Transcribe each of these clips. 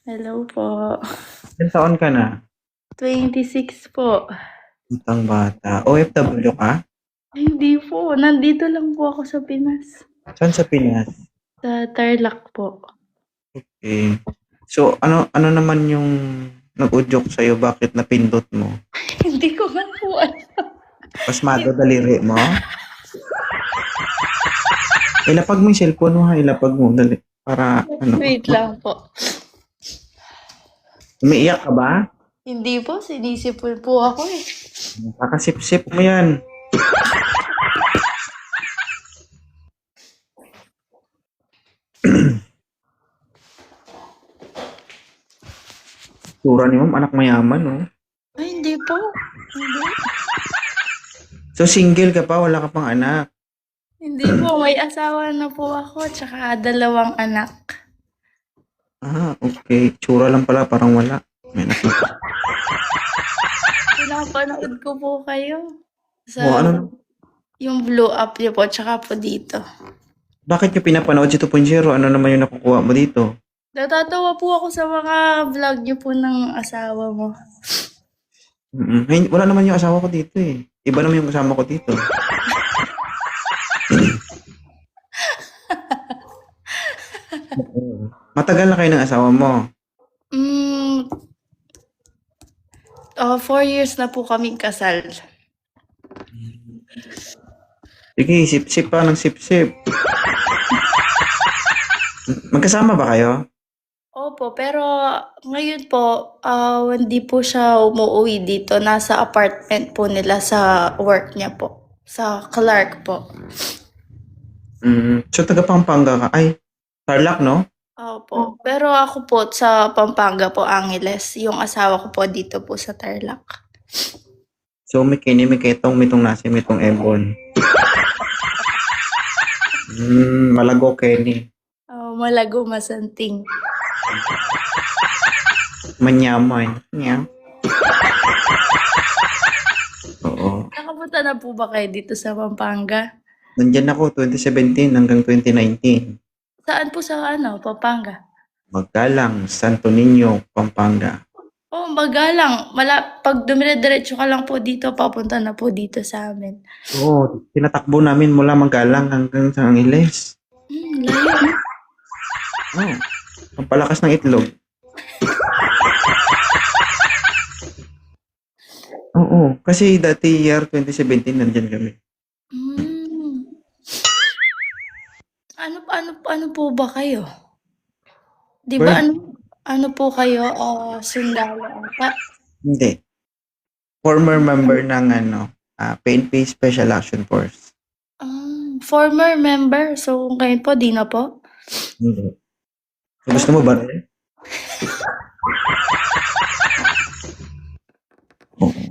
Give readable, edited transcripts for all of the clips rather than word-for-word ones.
Hello po. Ilang taon ka na? 26 po. Batang bata. OFW ka? Ay, hindi po. Nandito lang po ako sa Pinas. Saan sa Pinas? Sa Tarlac po. Okay. So, ano naman yung nag-udyok sa'yo? Bakit napindot mo? Hindi ko man po alam. Pasmado daliri mo? Ilapag mo yung cellphone mo ha. Ilapag mo. Dali. Para, Wait lang po. umiiyak ka ba? Hindi po. Sinisipol po ako eh. Kakasip-sip mo yan. Tura ni ma'am, anak mayaman, oh. Ay, hindi po. Hindi. So, single ka pa? Wala ka pang anak? Hindi po. May asawa na po ako. Tsaka 2 anak. Ah, okay. Tsura lang pala, parang wala. May anak na. Pinapanood ko po kayo. Sa Oh, ano? yung blow up niyo po. Tsaka po dito. Bakit nyo pinapanood si 2.0? Ano naman yung nakukuha mo dito? Natatawa po ako sa mga vlog niyo po ng asawa mo. Wala naman yung asawa ko dito eh. Iba naman yung kasama ko dito. Matagal na kayo ng asawa mo. 4 years na po kaming kasal. Sige, sip-sip pa ng sip-sip. Magkasama ba kayo? Opo, pero ngayon po, hindi po siya umuuwi dito. Nasa apartment po nila sa work niya po. Sa Clark po. So, taga Pampanga ka. Ay, Tarlac, no? Opo. Pero ako po sa Pampanga po, Angeles. Yung asawa ko po dito po sa Tarlac. So, may kini, may ketong, mitong nasi, mitong ebon. Malago, Kenny. Malago, masanting. Manyaman. Nya. Oo. Nakapunta na po ba kayo dito sa Pampanga? Nandyan ako, 2017 hanggang 2019. Saan po sa Pampanga? Maggalang, Santo Niño, Pampanga. Oh, magalang. Pag dumire-diretso ka lang po dito, papunta na po dito sa amin. Oo, tinatakbo namin mula Magalang hanggang sa Angeles. Layo. Oo, ang palakas ng itlog. Oo, kasi dati year 2017 nandyan kami. Hmm. Ano po ba kayo? Di ba ano po kayo? Sundalo ata? Hindi. Former member ng PNP Special Action Force. Former member. So, kayo po, di na po? Hindi. Gusto mo ba rin? Oo.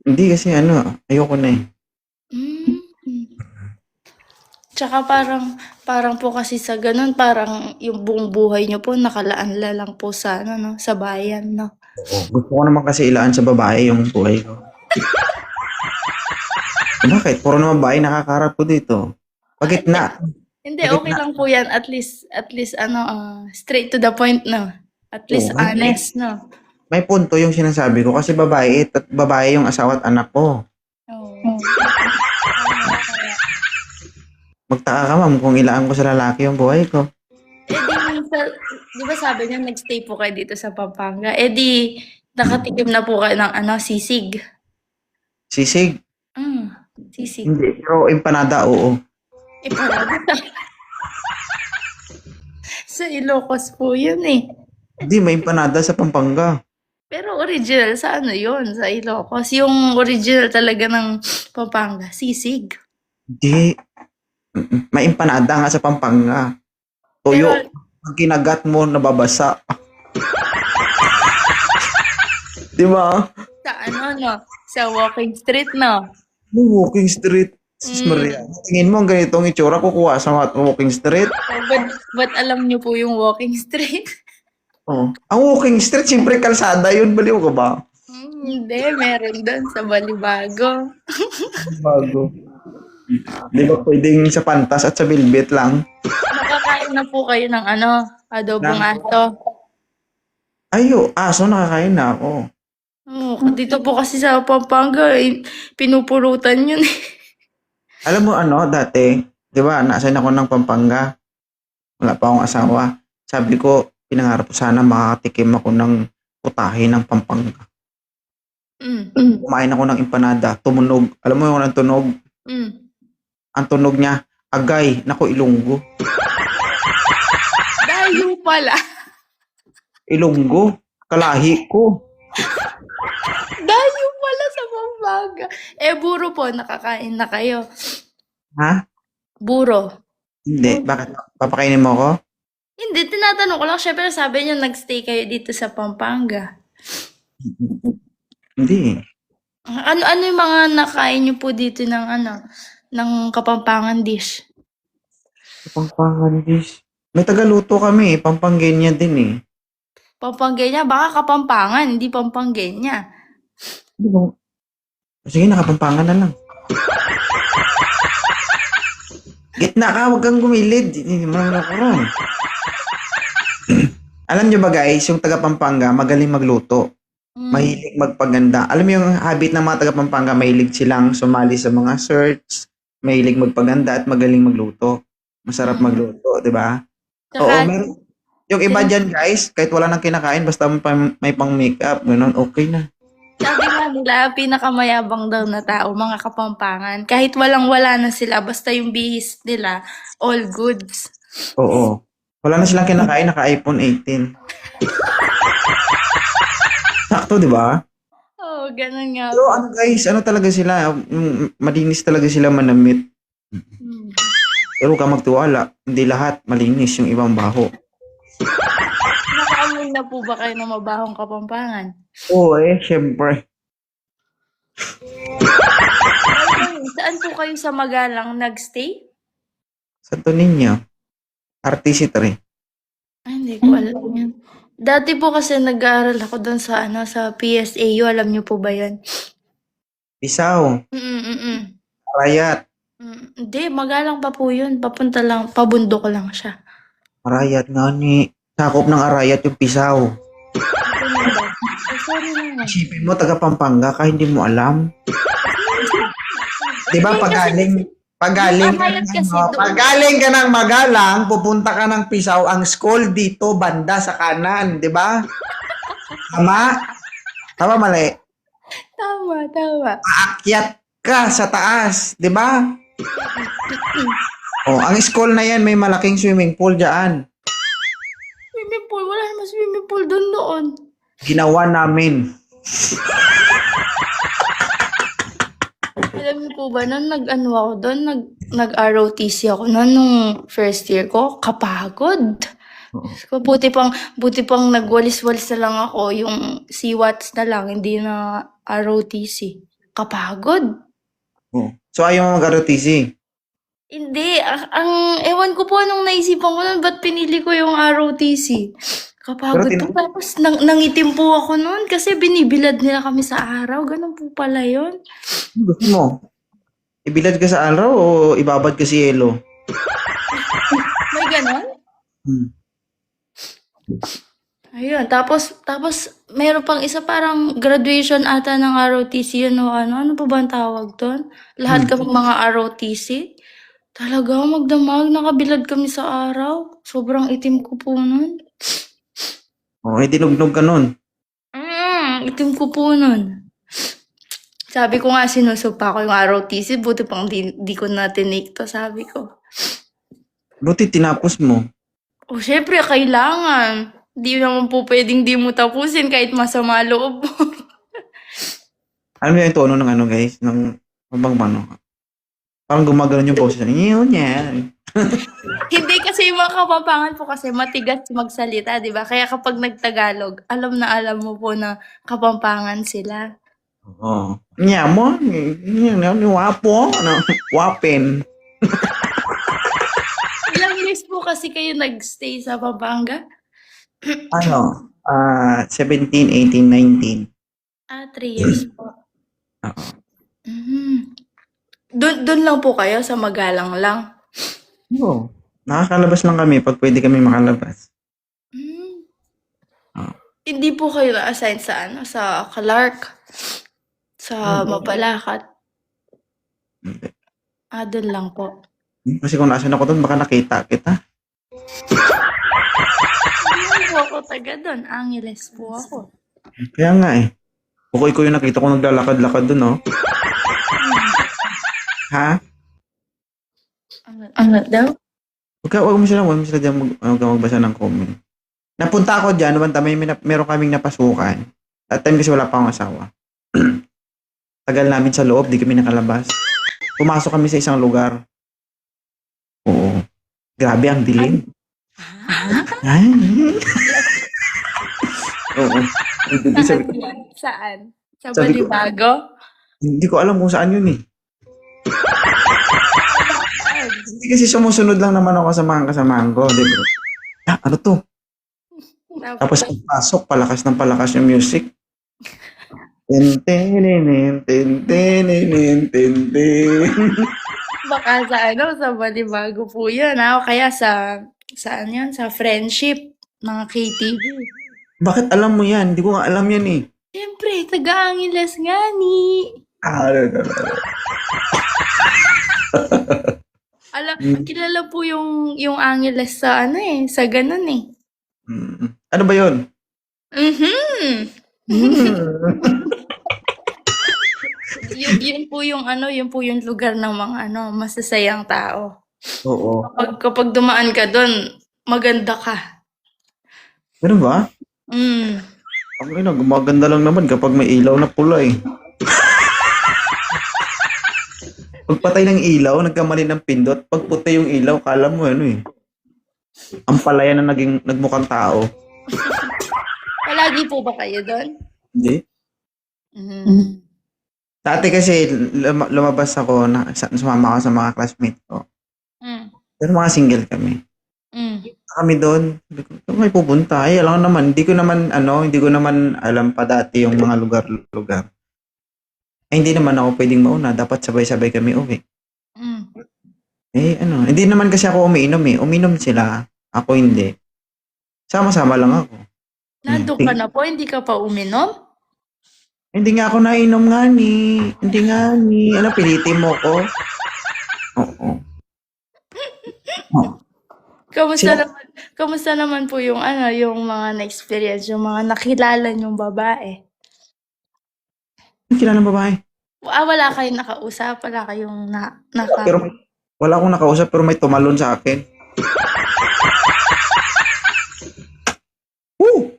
Hindi kasi ayoko na eh. Tsaka parang po kasi sa ganun, parang yung buong buhay nyo po nakalaan lang po sa sa bayan, no? Oo. Gusto ko naman kasi ilaan sa babae yung buhay ko. Bakit? Puro naman babae nakakarap ko dito. Pagitna. Hindi, okay lang po yan. At least straight to the point, no? At least honest, no? May punto yung sinasabi ko kasi babae yung asawa at anak ko. Oo. Magtaka ka ma'am kung ilaan ko sa lalaki yung buhay ko. Di ba sabi niya nagstay po kayo dito sa Pampanga? Di nakatikim na po kayo ng sisig. Sisig? Sisig. Hindi, pero empanada, oo. Empanada? Sa Ilocos po yun eh. Hindi, may empanada sa Pampanga. Pero original sa yun? Sa Ilocos. Yung original talaga ng Pampanga, sisig. Hindi. May empanada nga sa Pampanga. Toyo. Pag kinagat mo, nababasa. Di ba? Sa Sa walking street, no? Walking street. Sis Maria. Tingin mo ang ganitong itsura kukuha sa walking street? But alam niyo po yung walking street? Oh. Ang walking street, siyempre kalsada yun. Baliw ka ba? Hindi, meron doon sa Balibago. Bago. Di ba pwedeng sa Pantas at sa Bilbit lang? Nakakain na po kayo ng Adobong Ng, aso. ayo, aso nakakain na ako. Dito po kasi sa Pampanga, pinupurutan yun eh. Alam mo ano, dati, di ba, naasayin ako ng Pampanga. Wala pa akong asawa. Sabi ko, pinangarap ko sana makakatikim ako ng putahe ng Pampanga. Mm. Kumain ako ng empanada, tumunog. Alam mo yung ang tunog? Mm. Ang tunog niya, agay, nako Ilonggo. Dayo pala. Ilonggo, kalahi ko. Dayo pala sa Pampanga. Buro po, nakakain na kayo. Ha? Buro. Hindi, bakit? Papakainin mo ako? Hindi, tinatanong ko lang. Syempre sabi niyo nagstay kayo dito sa Pampanga. Hindi. Ano yung mga nakain niyo po dito ng ng Kapampangan dish? Pampangan dish. May tagaluto kami, Pampangenya din eh. Pampangenya, baka Kapampangan, hindi Pampangenya. Di ba? Sige, nakapampangan na lang. Gitna ka, huwag kang gumilid. Hindi mo naman ako ron. Alam nyo ba guys, yung taga Pampanga, magaling magluto. Mahilig magpaganda. Alam mo yung habit ng mga taga Pampanga, mahilig silang sumali sa mga search, mahilig magpaganda at magaling magluto. Masarap magluto, di ba? Oo, Saka, meron. Yung iba dyan guys, kahit wala nang kinakain, basta may pang makeup, gano'n, okay na. sabi nga nila, pinakamayabang daw na tao, mga Kapampangan. Kahit walang-wala na sila, basta yung bihis nila, all goods. Oo. Wala na silang kinakain, naka-iPhone 18. Sakto, di ba? Oo, ganun nga. Pero ano guys, ano talaga sila, malinis talaga sila manamit. Hmm. Pero huwag ka magtiwala, hindi lahat malinis yung ibang baho. Nakaamoy na po ba kayo ng mabahong Kapampangan? Oo syempre. Saan po kayo sa Magalang nagstay? Santo Niño, RTC3. Ay, hindi ko alam yan. Dati po kasi nag-aaral ako doon sa sa PSAU, alam niyo po ba 'yan? Pisaw, Mm. Arayat. Hindi, Magalang pa po 'yun, papunta lang, pabundok lang siya. Arayat nga ni. Sakop ng Arayat yung Pisaw. Ganun ba? Sorry naman. Isipin mo, taga Pampanga ka, hindi mo alam. Di ba Hindi, pagaling ka Arayat kasi doon. pagaling ka ng Magalang, pupunta ka ng Pisaw, ang school dito, banda sa kanan, di ba? Tama? Tama mali? Tama. Aakyat ka sa taas, di ba? Oh, ang school na yan, may malaking swimming pool dyan. Swimming pool, wala naman swimming pool doon noon. Ginawa namin. Alam niyo po ba, nung ako doon, nag-ROTC ako noon nung first year ko, kapagod. So, buti pang nagwalis-walis na lang ako, yung CWATS na lang, hindi na ROTC. Kapagod. Oh. So, ayaw mo mag-ROTC? Hindi, ewan ko po anong naisipan ko nun, ba't pinili ko yung ROTC? Kapagod Pero po, tapos nangitim po ako noon kasi binibilad nila kami sa araw, ganun po pala yun. Gusto mo? Ibilad ka sa araw o ibabad ka si Yelo? May ganon? Ayun, tapos meron pang isa parang graduation ata ng ROTC yun o ano pa ba ang tawag doon? Lahat kami mga ROTC. Talaga, magdamag, nakabilad kami sa araw. Sobrang itim ko po nun. Oh, dinugnog ka nun. Itim ko po nun. Sabi ko nga, sinusupa ko yung ROTC, buti pang di ko na tinake to, sabi ko. Buti tinapos mo. Oh, syempre, kailangan. Di naman po pwedeng di mo tapusin kahit masama loob mo. Alam mo yung tono ng ano guys? Ng ano? Parang gumagano'n yung boses. Yun yan. Hindi kasi yung mga Kapampangan po kasi matigas magsalita, di ba? Kaya kapag nagtagalog, alam na alam mo po na Kapampangan sila. Oo. Nya mo? Wapo? Ano? Wapin. Ilang years po kasi kayo nagstay sa Pampanga? Ano? 17, 18, 19. 3 years po. Oo. Doon lang po kayo sa Magalang lang? Oo. Nakakalabas lang kami pag pwede kami makalabas. Hindi po kayo na-assign sa ano, sa Clark, sa Mapalacat. Hindi. Doon lang po. Kasi kung nasan ako doon, baka nakita kita. Hindi po ako taga doon. Angeles po ako. Kaya nga eh. Bukoy ko yung nakita ko naglalakad-lakad doon, oh. Ha? Ano daw? Huwag mo sila dyan magbasa ng comment. Napunta ako dyan, banta meron kaming napasukan. At time kasi wala pa akong asawa. Tagal namin sa loob, di kami nakalabas. Pumasok kami sa isang lugar. Oo. Grabe ang dilim. Ay. Oo. Sabi ko, Saan? Sa Sabi ko- Balibago? hindi ko alam kung saan yun eh. Hindi kasi sumusunod lang naman ako sa mga kasamahan ko. Di ba? Ano to? Tapos pasok, palakas ng palakas yung music. Tin, tin, tin, tin, tin, tin, tin, tin. Baka sa ano, sa Balibago po yun, ha? O kaya saan yun? Sa Friendship, mga KTV. Bakit alam mo yan? Hindi ko nga alam yan eh. Siyempre, taga-Angeles nga ni. Kilala po yung Angeles sa ano eh, sa ganun eh. Ano ba yun? Yun po yung ano, yun po yung lugar ng mga ano, masasayang tao. Oo. Kapag dumaan ka doon, maganda ka. Ano ba? Ang ina, gumaganda lang naman kapag may ilaw na pula eh. Pagpatay ng ilaw, nagkamali ng pindot. Pag puti yung ilaw, kala mo ano eh. Ang palaya na nagmukhang tao. Palagi po ba kayo doon? Hindi. Dati kasi lumabas ako, sumama ako sa mga classmates ko. Pero mga single kami. Kami doon, may pupunta. Ay, alam naman, hindi ko naman alam pa dati yung mga lugar-lugar. Ay, hindi naman ako pwedeng mauna. Dapat sabay-sabay kami uwi. Hindi naman kasi ako umiinom eh. Uminom sila. Ako hindi. Sama-sama lang ako. Nandun ka na po, hindi ka pa uminom? Hindi nga ako nainom nga ni. Hindi nga ni. Ano, pilitin mo ko? Oo. Kamusta naman po yung ano, yung mga na-experience, yung mga nakilala niyong babae? Ano kilala ng babae? Wala kayong nakausap, wala kayong Pero wala akong nakausap pero may tumalon sa akin. Woo!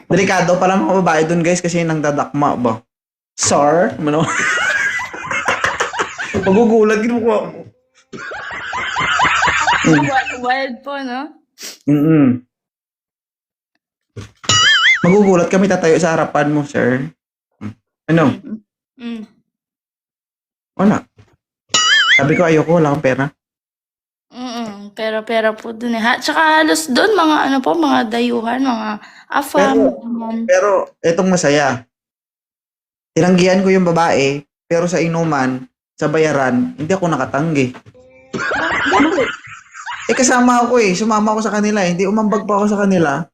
Delikado pala mga babae dun guys kasi nang dadakma ba? Sir? Ano? Magugulat gino ko. Wild po, no? Magugulat kami tatayo sa harapan mo, sir. Ano? Wala. Sabi ko ayoko, wala akong pera. Pera po dun eh. Tsaka halos dun, mga ano po, mga dayuhan, mga afam. Pero etong masaya. Tinanggihan ko yung babae, pero sa inuman, sa bayaran, hindi ako nakatanggi. Kasama ako eh. Sumama ako sa kanila eh. Hindi umambag pa ako sa kanila.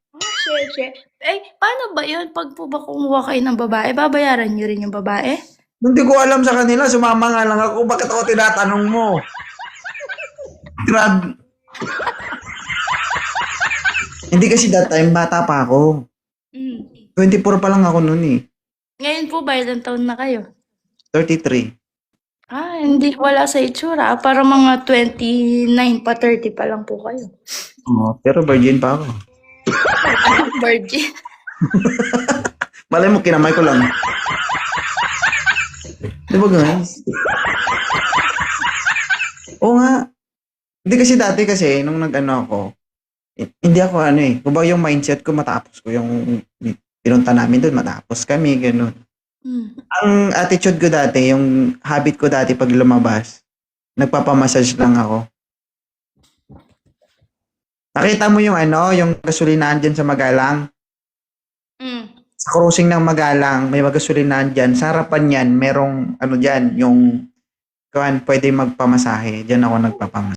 Paano ba yun? Pag po ba kumuha kayo ng babae, babayaran niyo rin yung babae? Hindi ko alam sa kanila. Sumama nga lang ako. Bakit ako tinatanong mo? Grabe. Hindi kasi that time, bata pa ako. 24 pa lang ako noon eh. Ngayon po ba, ilang taon na kayo? 33. Hindi, wala sa itsura. Para mga 29 pa, 30 pa lang po kayo. Pero virgin pa ako. Virgin? Malay mo, kinamay ko lang. Di ba guys? Oo nga. Hindi kasi dati kasi, nung nag-ano ako, hindi ako ano eh. Kung ba yung mindset ko, matapos ko yung pinunta namin doon, matapos kami, gano'n. Ang attitude ko dati, yung habit ko dati pag lumabas, nagpapamassage lang ako. Nakita mo yung ano, yung gasolinahan dyan sa Magalang? Sa crossing ng Magalang, may magasolinahan dyan. Sa harapan yan, merong ano dyan, yung pwede magpamasahe. Dyan ako nagpapamasahe.